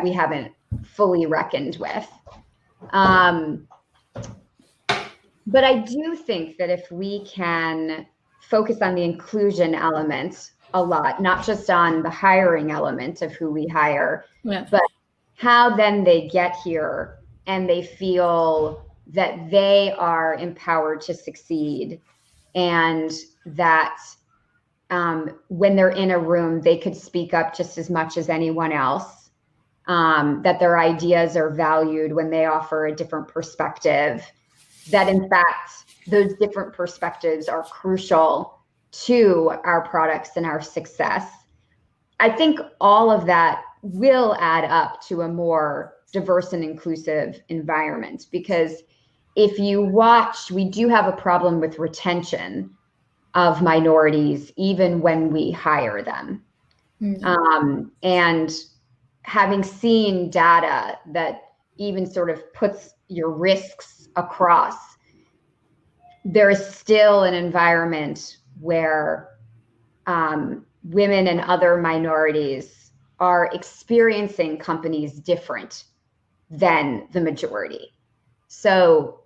we haven't fully reckoned with. But I do think that if we can focus on the inclusion element a lot, not just on the hiring element of who we hire, but how then they get here and they feel that they are empowered to succeed, and that when they're in a room, they could speak up just as much as anyone else, that their ideas are valued when they offer a different perspective, that in fact, those different perspectives are crucial to our products and our success. I think all of that will add up to a more diverse and inclusive environment, because if you watch, we do have a problem with retention of minorities, even when we hire them. And having seen data that even sort of puts your risks across, there is still an environment where women and other minorities are experiencing companies different than the majority. So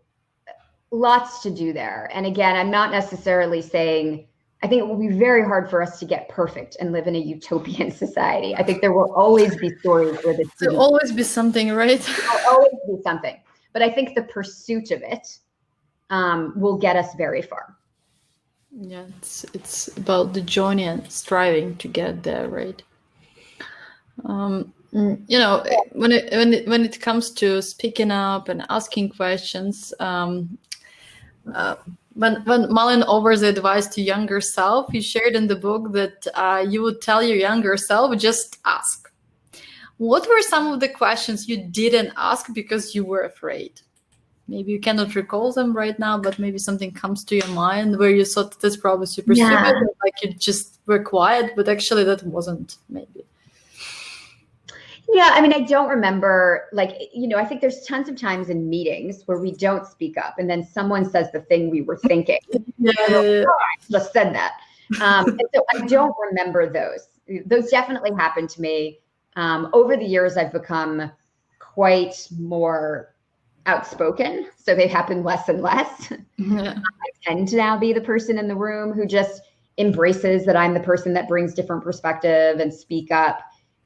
lots to do there. And again, I'm not necessarily saying, I think it will be very hard for us to get perfect and live in a utopian society. I think there will always be stories where this there'll always be something, right? There'll always be something. But I think the pursuit of it will get us very far. Yeah, it's about the journey and striving to get there, right? You know, when it comes to speaking up and asking questions, when mulling over the advice to younger self, you shared in the book that you would tell your younger self, just ask. What were some of the questions you didn't ask because you were afraid? Maybe you cannot recall them right now, but maybe something comes to your mind where you thought that's probably super stupid, like you just were quiet, but actually that wasn't, maybe. Yeah, I mean, I don't remember, like, you know, I think there's tons of times in meetings where we don't speak up and then someone says the thing we were thinking. Yeah. Oh, I just said that. And so I don't remember those. Those definitely happened to me. Over the years, I've become quite more outspoken, so they happen less and less. Yeah. I tend to now be the person in the room who just embraces that I'm the person that brings different perspective and speak up.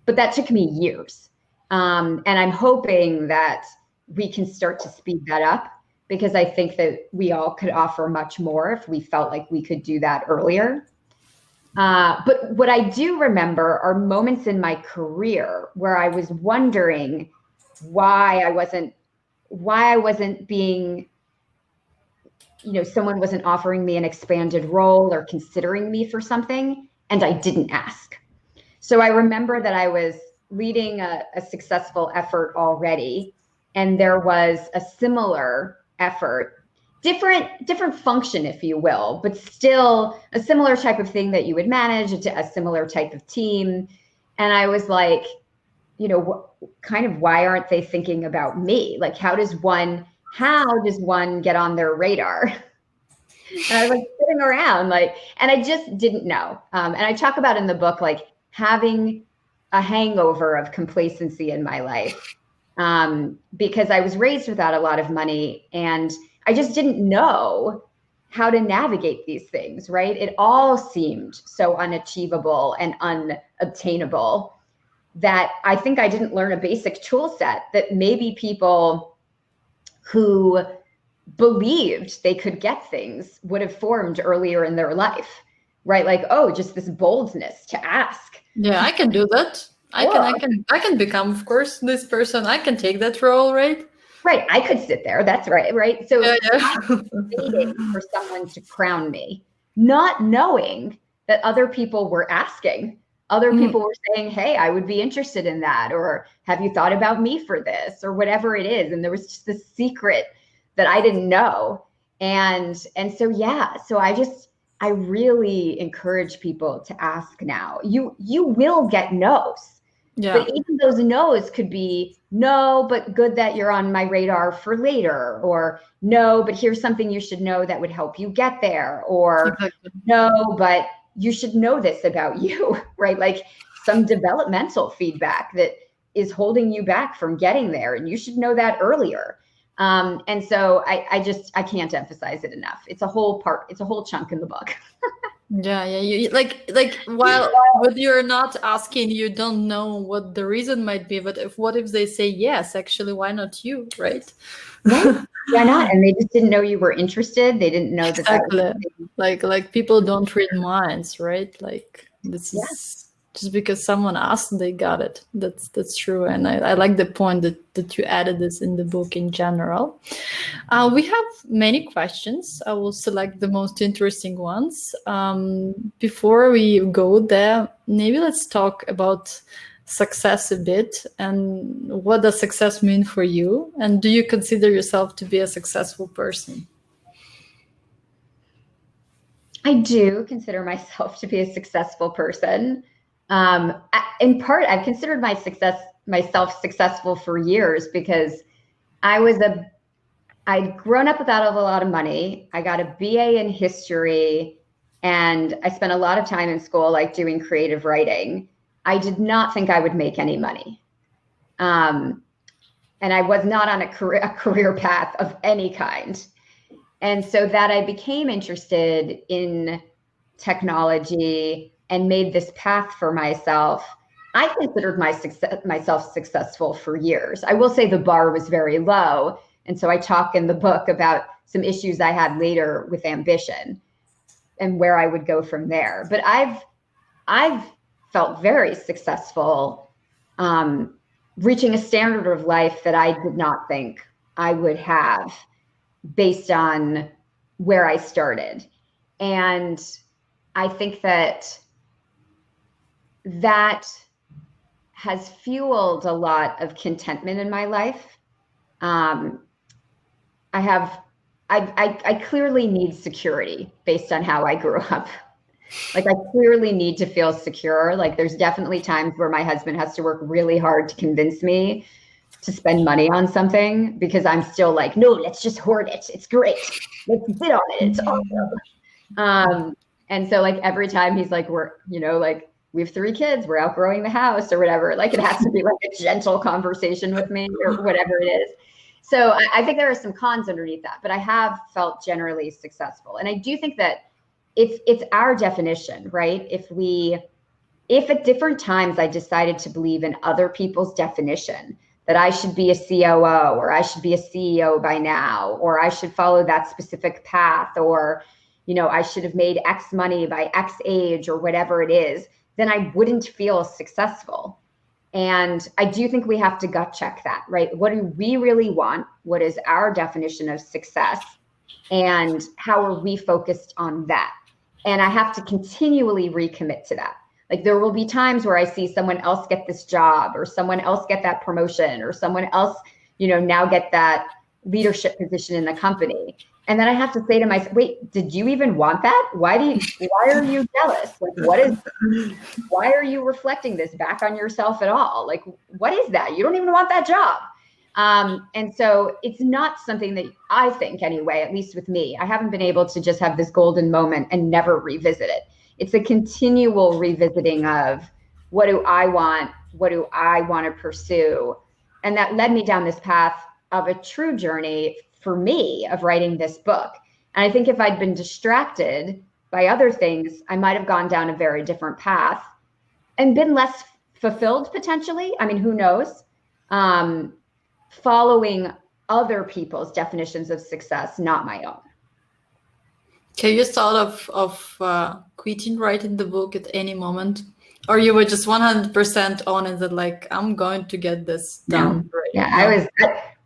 But that took me years. And I'm hoping that we can start to speed that up, because I think that we all could offer much more if we felt like we could do that earlier. But what I do remember are moments in my career where I was wondering why I wasn't being, you know, someone wasn't offering me an expanded role or considering me for something, and I didn't ask. So I remember that I was leading a successful effort already, and there was a similar effort, different function, if you will, but still a similar type of thing that you would manage, a similar type of team. And I was like, you know, kind of, why aren't they thinking about me? Like, how does one get on their radar? And I was like sitting around, like, and I just didn't know. And I talk about in the book, like, having a hangover of complacency in my life, because I was raised without a lot of money, and I just didn't know how to navigate these things, right? It all seemed so unachievable and unobtainable that I think I didn't learn a basic tool set that maybe people who believed they could get things would have formed earlier in their life, right? Like, oh, just this boldness to ask. Yeah, I can do that. I can become, of course, this person. I can take that role, right? Right. I could sit there. That's right. So yeah. I was waiting for someone to crown me, not knowing that other people were asking Other people were saying, hey, I would be interested in that, or have you thought about me for this, or whatever it is. And there was just this secret that I didn't know. And so, yeah, so I really encourage people to ask now. You will get no's. Yeah. But even those no's could be, no, but good that you're on my radar for later, or no, but here's something you should know that would help you get there, or Exactly. no, but you should know this about you, right? Like some developmental feedback that is holding you back from getting there, and you should know that earlier. And so I can't emphasize it enough. It's a whole chunk in the book. Yeah, you like while what you're not asking, you don't know what the reason might be, but what if they say yes, actually, why not you, right? Right? Why not? And they just didn't know you were interested. They didn't know that Exactly. that was Like people don't read minds, right? Like this is just because someone asked, they got it. That's true. And I like the point that you added this in the book in general. We have many questions. I will select the most interesting ones. Before we go there, maybe let's talk about success a bit, and what does success mean for you? And do you consider yourself to be a successful person? I do consider myself to be a successful person. In part, I've considered myself successful for years, because I'd grown up without a lot of money. I got a BA in history, and I spent a lot of time in school, like doing creative writing. I did not think I would make any money. And I was not on a career path of any kind. And so that I became interested in technology and made this path for myself. I considered myself successful for years. I will say the bar was very low. And so I talk in the book about some issues I had later with ambition and where I would go from there. But I've felt very successful, reaching a standard of life that I did not think I would have based on where I started. And I think that has fueled a lot of contentment in my life. I clearly need security based on how I grew up. Like I clearly need to feel secure. Like there's definitely times where my husband has to work really hard to convince me to spend money on something, because I'm still like, no, let's just hoard it. It's great. Let's bid on it. It's awesome. And so like every time he's like, like we have 3 kids, we're outgrowing the house or whatever. Like it has to be like a gentle conversation with me or whatever it is. So I think there are some cons underneath that, but I have felt generally successful. And I do think that it's our definition, right? If at different times I decided to believe in other people's definition, that I should be a COO, or I should be a CEO by now, or I should follow that specific path, or, I should have made X money by X age or whatever it is, then I wouldn't feel successful. And I do think we have to gut check that, right? What do we really want? What is our definition of success? And how are we focused on that? And I have to continually recommit to that. Like there will be times where I see someone else get this job, or someone else get that promotion, or someone else, now get that leadership position in the company. And then I have to say to myself, wait, did you even want that? Why are you jealous? Like why are you reflecting this back on yourself at all? Like, what is that? You don't even want that job. And so it's not something that I think anyway, at least with me, I haven't been able to just have this golden moment and never revisit it. It's a continual revisiting of what do I want? What do I want to pursue? And that led me down this path of a true journey for me of writing this book. And I think if I'd been distracted by other things, I might have gone down a very different path and been less fulfilled potentially. I mean, who knows? Following other people's definitions of success, not my own. Okay, you thought of quitting writing the book at any moment, or you were just 100% on it that like, I'm going to get this done? No. Yeah,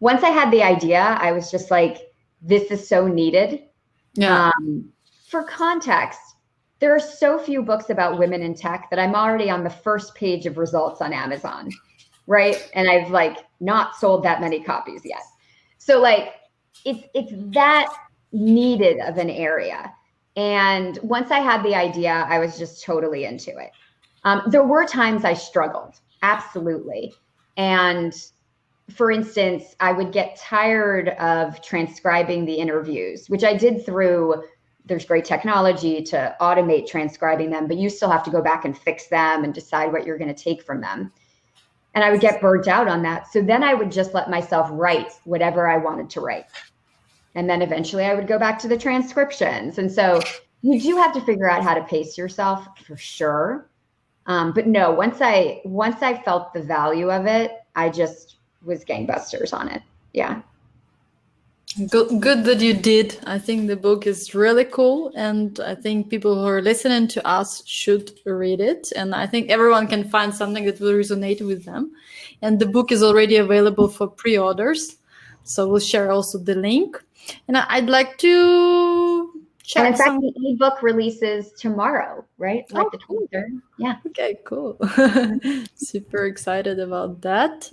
once I had the idea, I was just like, this is so needed. Yeah. For context, there are so few books about women in tech that I'm already on the first page of results on Amazon, right? And I've like not sold that many copies yet. So like it's that needed of an area. And once I had the idea, I was just totally into it. There were times I struggled, absolutely. And for instance, I would get tired of transcribing the interviews, which I did through, there's great technology to automate transcribing them, but you still have to go back and fix them and decide what you're going to take from them. And I would get burnt out on that. So then I would just let myself write whatever I wanted to write. And then eventually I would go back to the transcriptions. And so you do have to figure out how to pace yourself for sure. But no, once I felt the value of it, I just was gangbusters on it. Yeah. Good that you did. I think the book is really cool, and I think people who are listening to us should read it. And I think everyone can find something that will resonate with them. And the book is already available for pre-orders, so we'll share also the link. And I'd like to check. And in fact, the ebook releases tomorrow, right? Like the 23rd. Yeah. Okay, cool. Super excited about that.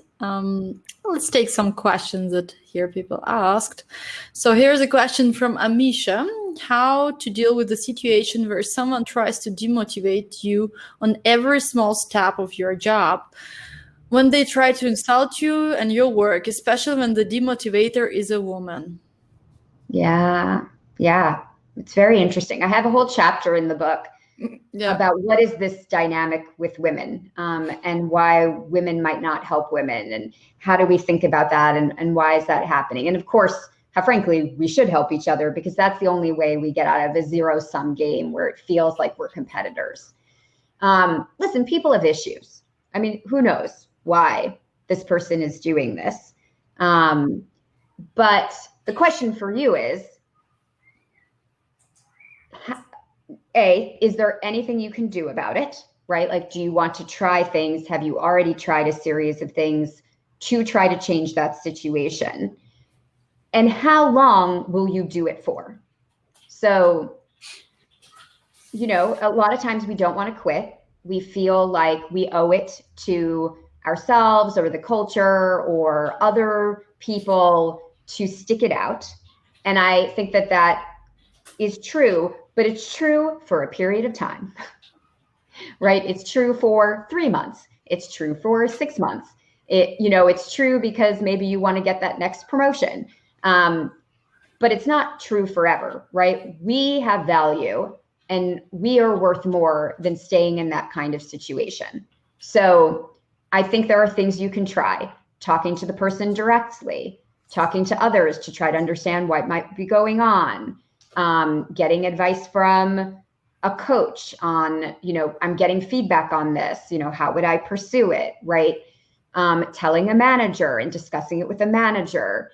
Let's take some questions that here people asked. So here's a question from Amisha. How to deal with the situation where someone tries to demotivate you on every small step of your job? When they try to insult you and your work, especially when the demotivator is a woman. Yeah. It's very interesting. I have a whole chapter in the book about what is this dynamic with women, and why women might not help women, and how do we think about that, and why is that happening? And of course, how frankly, we should help each other, because that's the only way we get out of a zero-sum game where it feels like we're competitors. Listen, people have issues. I mean, who knows why this person is doing this? But the question for you is, is there anything you can do about it, right? Like, do you want to try things? Have you already tried a series of things to try to change that situation? And how long will you do it for? So, you know, a lot of times we don't want to quit. We feel like we owe it to ourselves or the culture or other people to stick it out. And I think that that is true, but it's true for a period of time, right? It's true for 3 months. It's true for 6 months. It's true because maybe you want to get that next promotion. But it's not true forever, right? We have value and we are worth more than staying in that kind of situation. So I think there are things you can try. Talking to the person directly, talking to others to try to understand what might be going on. Getting advice from a coach on, I'm getting feedback on this, how would I pursue it, right? Telling a manager and discussing it with a manager.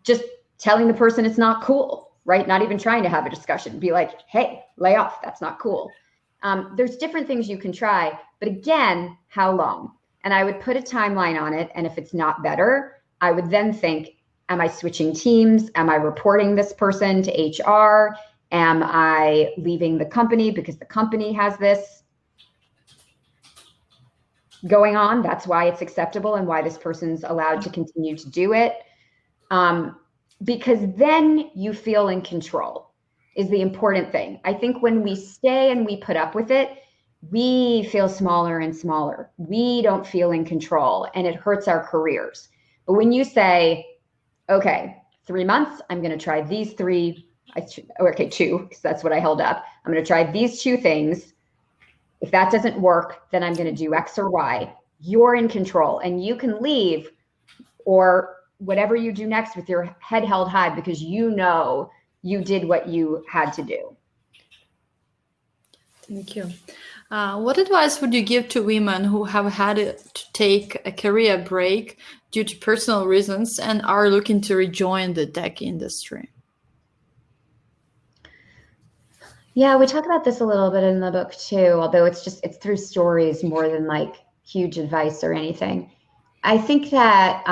Just telling the person it's not cool, right? Not even trying to have a discussion. Be like, hey, lay off, that's not cool. There's different things you can try, but again, how long? And I would put a timeline on it. And if it's not better, I would then think, am I switching teams? Am I reporting this person to HR? Am I leaving the company because the company has this going on? That's why it's acceptable and why this person's allowed to continue to do it. Because then you feel in control is the important thing. I think when we stay and we put up with it, we feel smaller and smaller. We don't feel in control and it hurts our careers. But when you say, okay, 3 months, I'm going to try these two, because that's what I held up. I'm going to try these 2 things. If that doesn't work, then I'm going to do X or Y. You're in control and you can leave or whatever you do next with your head held high because you know you did what you had to do. Thank you. What advice would you give to women who have had to take a career break due to personal reasons and are looking to rejoin the tech industry? Yeah, we talk about this a little bit in the book too, although it's through stories more than like huge advice or anything. I think that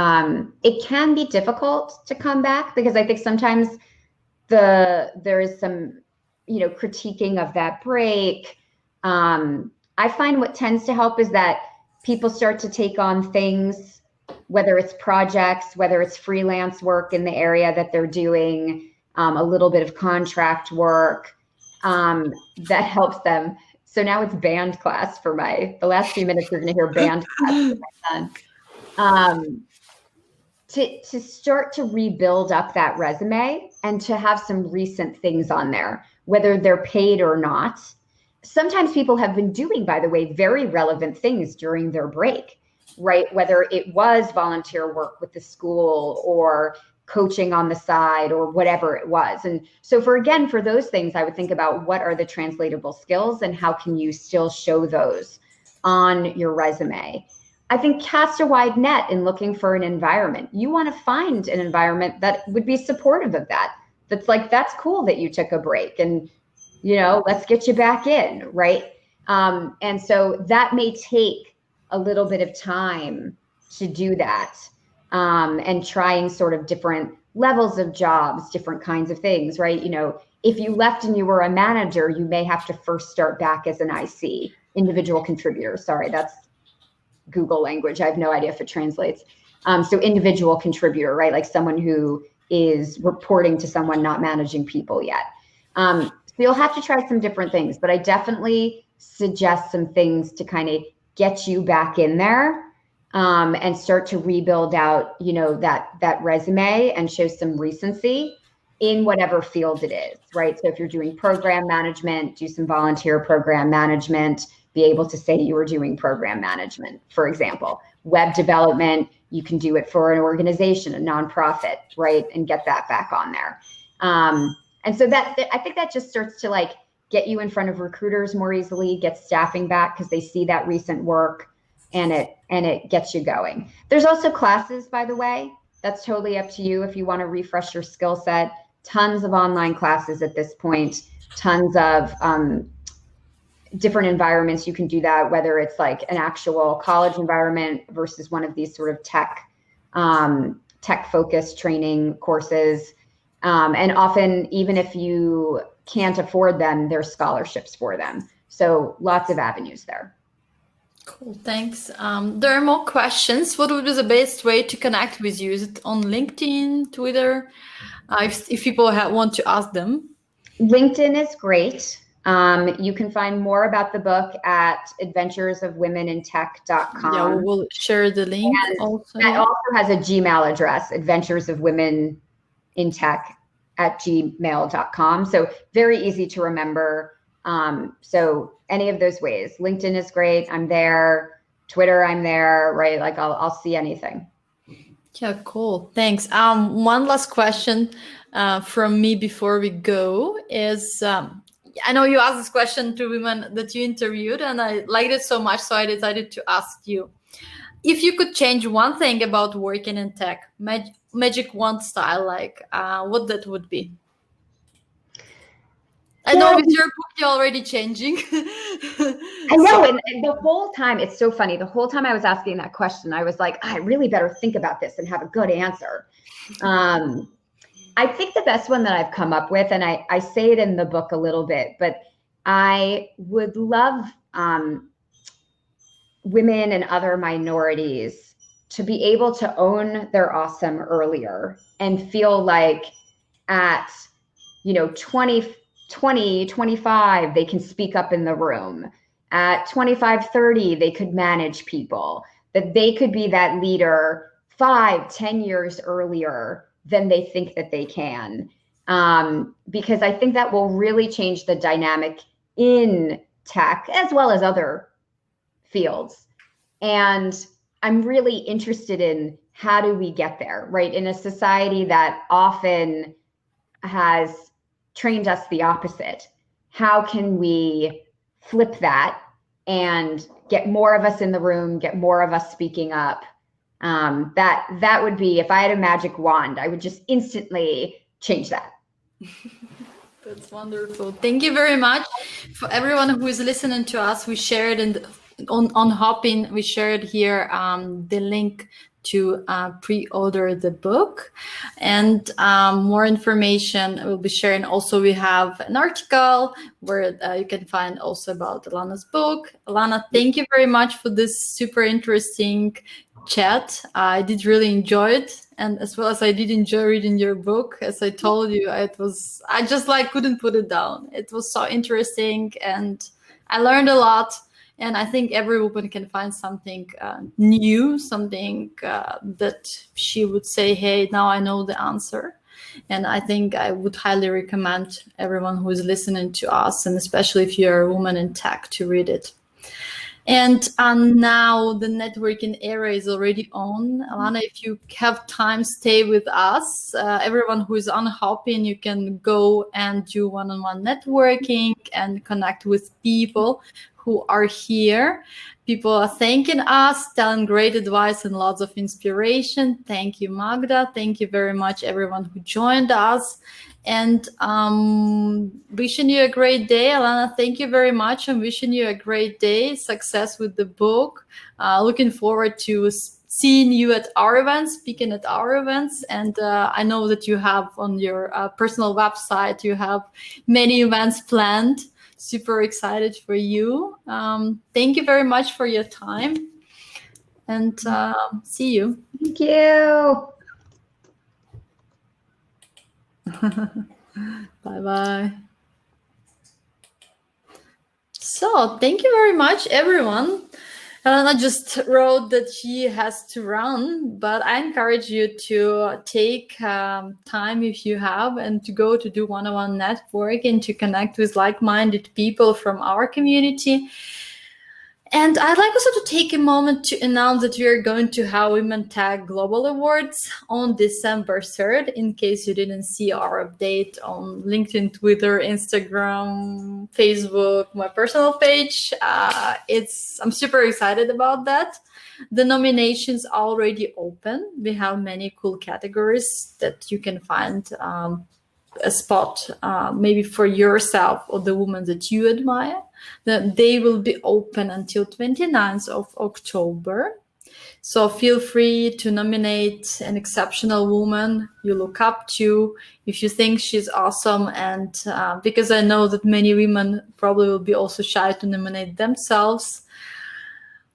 it can be difficult to come back because I think sometimes there is some, critiquing of that break. I find what tends to help is that people start to take on things, whether it's projects, whether it's freelance work in the area that they're doing, a little bit of contract work, that helps them. So now it's band class for the last few minutes, you're going to hear band class for my son. To start to rebuild up that resume and to have some recent things on there, whether they're paid or not. Sometimes people have been doing, by the way, very relevant things during their break, right? Whether it was volunteer work with the school or coaching on the side or whatever it was. And so for those things, I would think about what are the translatable skills and how can you still show those on your resume. I think cast a wide net in looking for an environment. You want to find an environment that would be supportive of that. That's like, that's cool that you took a break and, let's get you back in, right? And so that may take a little bit of time to do that, and trying sort of different levels of jobs, different kinds of things, right? If you left and you were a manager, you may have to first start back as an IC, individual contributor. Sorry, that's Google language. I have no idea if it translates. So individual contributor, right? Like someone who is reporting to someone, not managing people yet. So you'll have to try some different things, but I definitely suggest some things to kind of get you back in there, and start to rebuild out, that resume and show some recency in whatever field it is, right? So if you're doing program management, do some volunteer program management, be able to say you were doing program management, for example. Web development, you can do it for an organization, a nonprofit, right? And get that back on there. And so I think that just starts to get you in front of recruiters more easily, get staffing back because they see that recent work, and it gets you going. There's also classes, by the way. That's totally up to you if you want to refresh your skill set. Tons of online classes at this point, tons of different environments you can do that, whether it's like an actual college environment versus one of these sort of tech focused training courses. And often, even if you can't afford them, there's scholarships for them. So lots of avenues there. Cool, thanks. There are more questions. What would be the best way to connect with you? Is it on LinkedIn, Twitter? If people want to ask them. LinkedIn is great. You can find more about the book at adventuresofwomenintech.com. Yeah, we'll share the link also. That also has a Gmail address, adventuresofwomenintech@gmail.com. So very easy to remember. So any of those ways. LinkedIn is great. I'm there. Twitter, I'm there, right? Like I'll see anything. Yeah, cool. Thanks. One last question from me before we go is, I know you asked this question to women that you interviewed, and I liked it so much, so I decided to ask you. If you could change one thing about working in tech, magic wand style, what that would be? I know with your book, you're already changing. I know, and the whole time, it's so funny. The whole time I was asking that question, I was like, I really better think about this and have a good answer. I think the best one that I've come up with, and I say it in the book a little bit, but I would love women and other minorities to be able to own their awesome earlier and feel like at 20, 25, they can speak up in the room. At 25, 30, they could manage people, that they could be that leader 5, 10 years earlier than they think that they can. Because I think that will really change the dynamic in tech as well as other fields. And I'm really interested in how do we get there, right? In a society that often has trained us the opposite. How can we flip that and get more of us in the room, get more of us speaking up? That would be, if I had a magic wand, I would just instantly change that. That's wonderful. Thank you very much. For everyone who is listening to us, we shared on Hopin, we shared here the link to pre-order the book. And more information we'll be sharing. Also, we have an article where you can find also about Alana's book. Alana, thank you very much for this super interesting chat. I did really enjoy it, and as well as I did enjoy reading your book. As I told you, I just couldn't put it down. It was so interesting, and I learned a lot. And I think every woman can find something new, something that she would say, hey, now I know the answer. And I think I would highly recommend everyone who is listening to us, and especially if you're a woman in tech, to read it. And now the networking era is already on. Alana, if you have time, stay with us. Everyone who is unhappy, you can go and do one-on-one networking and connect with people who are here. People are thanking us, telling great advice and lots of inspiration. Thank you, Magda. Thank you very much, everyone who joined us. And wishing you a great day. Alana, thank you very much. I'm wishing you a great day. Success with the book. Looking forward to seeing you at our events, speaking at our events. And I know that you have on your personal website, you have many events planned. Super excited for you. Thank you very much for your time. And see you. Thank you. Bye-bye. So thank you very much, everyone. Alana just wrote that she has to run, but I encourage you to take time if you have, and to go to do one-on-one networking, to connect with like-minded people from our community. And I'd like also to take a moment to announce that we are going to have WomenTech Global Awards on December 3rd, in case you didn't see our update on LinkedIn, Twitter, Instagram, Facebook, my personal page. I'm super excited about that. The nominations are already open. We have many cool categories that you can find a spot maybe for yourself or the woman that you admire. They will be open until 29th of October. So feel free to nominate an exceptional woman you look up to, if you think she's awesome. And because I know that many women probably will be also shy to nominate themselves.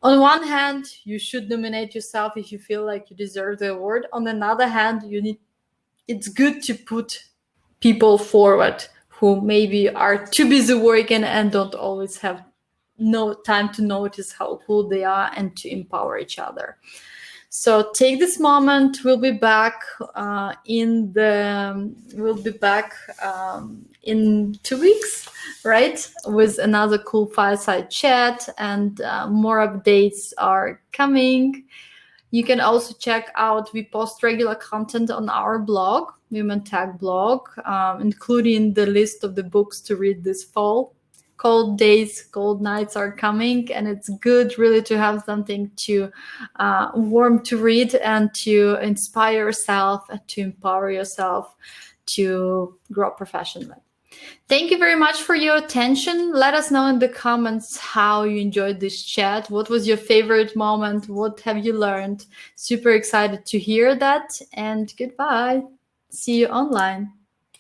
On one hand, you should nominate yourself if you feel like you deserve the award. On another hand, it's good to put people forward who maybe are too busy working and don't always have no time to notice how cool they are and to empower each other. So take this moment. We'll be back in 2 weeks, right? With another cool fireside chat, and more updates are coming. You can also check out, we post regular content on our blog, WomenTech blog, including the list of the books to read this fall. Cold days, cold nights are coming, and it's good really to have something to warm to read and to inspire yourself, to empower yourself to grow professionally. Thank you very much for your attention. Let us know in the comments how you enjoyed this chat. What was your favorite moment? What have you learned? Super excited to hear that. And goodbye. See you online.